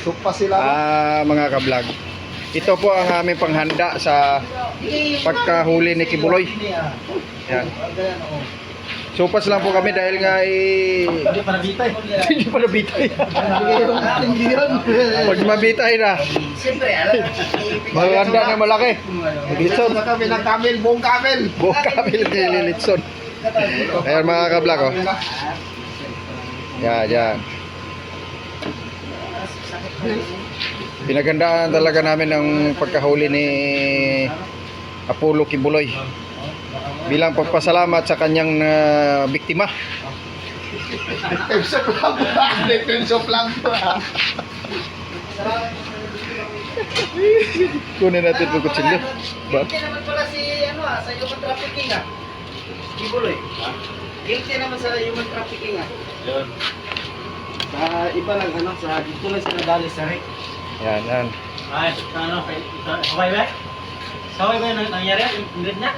Supas sila. Mga ka-vlog. Ito po ang aming panghanda sa pagkahuli ni Kibuloy. Yan. Supas lang po kami dahil nga Hindi pa nabitay. hindi pa nabitay. Hindi yun. Pag mabitay na, Siyempre, alam. maghanda na malaki. Litson na kami ng camel, buong camel. Buong kamil kay Lilitson. Ayan mga ka-vlog, oh. Yan. Pinaghandaan talaga namin ang pagkahuli ni Apollo Kibuloy bilang pagpasalamat sa kanyang biktima. Defensive lang. Kunin natin itong kutsilyo. Ba? Guilty naman pala si, sa human trafficking, Kibuloy. Guilty naman sa human trafficking, Yun. Sa iba lang, sa dito lang sila dali sa Rick. Yan. Ay, Hawaii ba? Sa Hawaii ba nangyari? Ingrid na?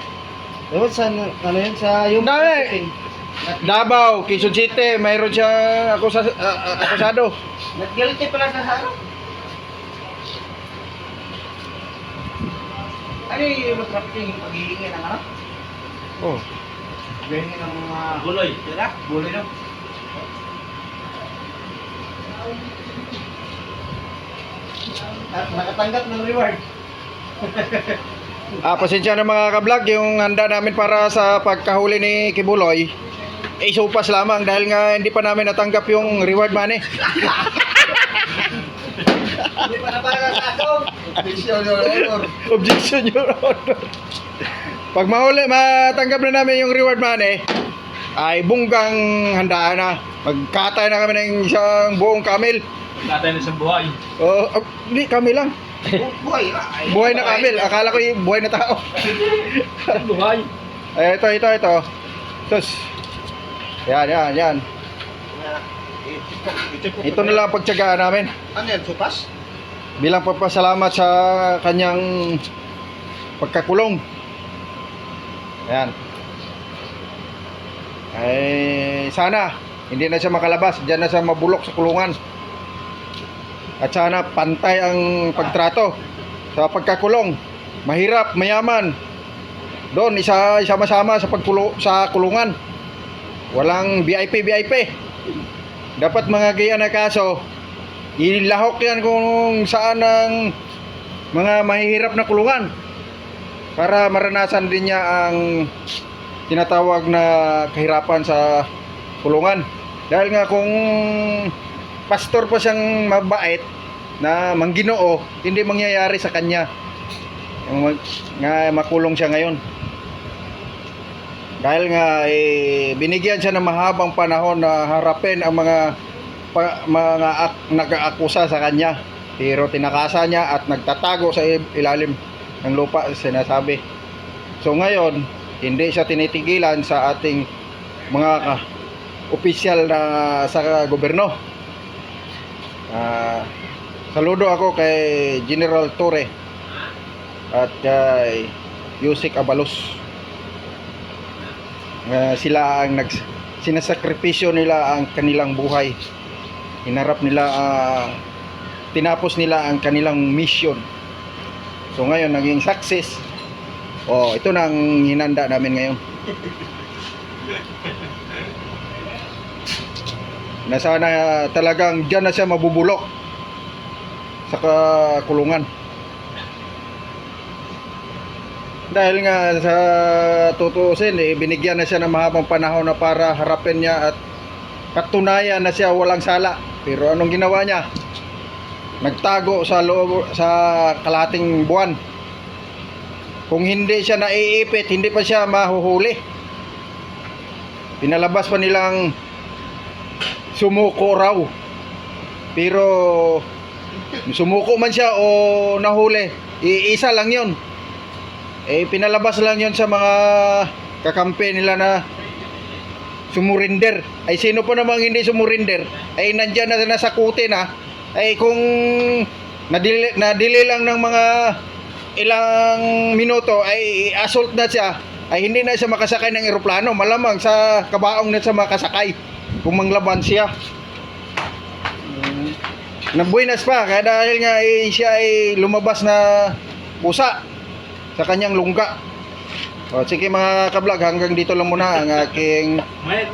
Ewan sa, yun, sa yung... Dali! Davao, Quezon City, mayroon siya akusado. Nag-guilty pala sa Ano yung human trafficking? Paghihingi ng Oh. Paghihingi ng mga... Buloy. Tira? Buloy no? At nakatanggap ng reward. Pasensya na mga ka-vlog, yung handa namin para sa pagkahuli ni Kibuloy supas lamang dahil nga hindi pa namin natanggap yung reward money. Hindi pa na para sa ako. Official your honor. Objection, Your Honor. Pag matanggap na namin yung reward money, ay bunggang handaan na. Magkatay na kami ng isang buong kamil. Tatay na sa buhay. Hindi, kami lang. Buhay. Buhay na kamil. Akala ko yung buhay na tao. Buhay. Ito. Sus. Yan. Ito na lang ang pagtyagaan namin. Ano yan, supas? Bilang pagpasalamat sa kanyang pagkakulong. Ayan. Sana hindi na siya makalabas. Diyan na siya mabulok sa kulungan. At sana pantay ang pagtrato sa pagkakulong. Mahirap, mayaman. Doon isama-sama sa kulungan. Walang VIP. Dapat mga gaya na kaso, ilahok yan kung saan ang mga mahihirap na kulungan para maranasan din niya ang tinatawag na kahirapan sa kulungan. Dahil nga kung pastor pa siyang mabait na mangginoo, hindi mangyayari sa kanya nga makulong siya ngayon. Dahil nga binigyan siya ng mahabang panahon na harapin ang mga nag-aakusa sa kanya, pero tinakasan niya at nagtatago sa ilalim ng lupa, sinasabi. So ngayon, hindi siya tinitigilan sa ating mga opisyal na sa gobyerno. Saludo ako kay General Torre at kay Yusek Abalos. Sila ang sinasakripisyo nila ang kanilang buhay. Hinarap nila, tinapos nila ang kanilang mission. So ngayon naging success. Ito na ang hinanda namin ngayon. Na sana talagang diyan na siya mabubulok sa kulungan. Dahil nga sa tutuusin, binigyan na siya ng mahabang panahon na para harapin niya at katunayan na siya walang sala. Pero anong ginawa niya? Nagtago sa loob, sa kalahating buwan. Kung hindi siya naiipit, hindi pa siya mahuhuli. Pinalabas pa nilang sumuko raw. Pero sumuko man siya o nahuli, iisa lang yon. Pinalabas lang yon sa mga kakampi nila na sumurinder. Sino po namang hindi sumurinder? Nandyan na nasakutin na. Kung nadili lang ng mga ilang minuto assault na siya, hindi na siya makasakay ng eroplano. Malamang sa kabaong na siya makasakay kung manglaban siya. Nabuinas pa kaya dahil nga siya ay lumabas na pusa sa kanyang lungga. O sige mga ka-vlog, hanggang dito lang muna ang aking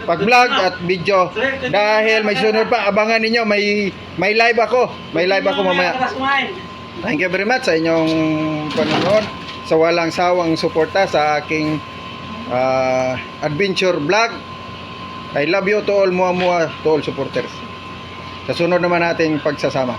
pag-vlog at video. Dahil may sunod pa, abangan ninyo, may live ako. May live ako mamaya. Thank you very much sa inyong panonood, sa walang sawang suporta sa aking adventure vlog. I love you to all, to all supporters. Sa sunod naman nating pagsasama.